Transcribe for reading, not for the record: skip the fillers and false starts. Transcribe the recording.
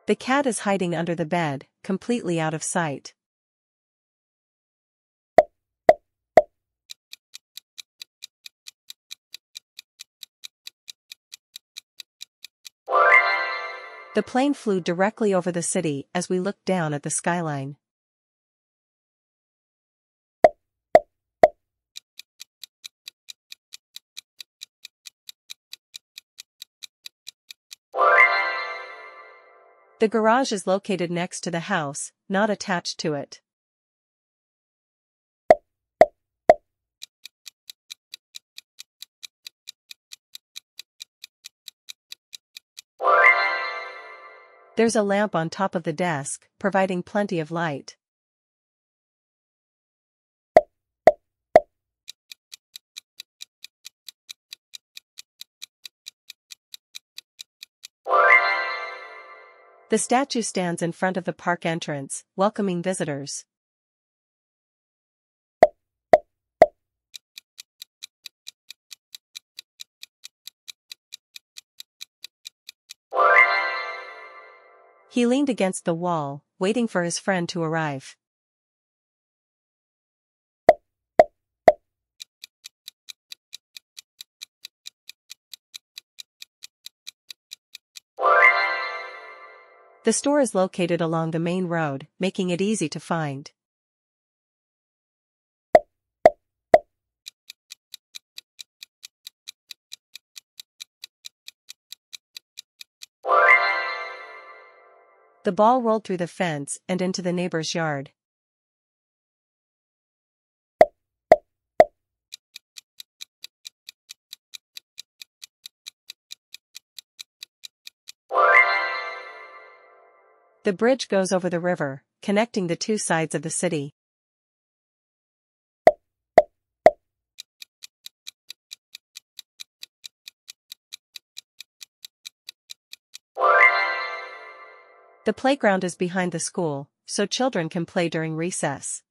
The cat is hiding under the bed, completely out of sight. The plane flew directly over the city as we looked down at the skyline. The garage is located next to the house, not attached to it. There's a lamp on top of the desk, providing plenty of light. The statue stands in front of the park entrance, welcoming visitors. He leaned against the wall, waiting for his friend to arrive. The store is located along the main road, making it easy to find. The ball rolled through the fence and into the neighbor's yard. The bridge goes over the river, connecting the two sides of the city. The playground is behind the school, so children can play during recess.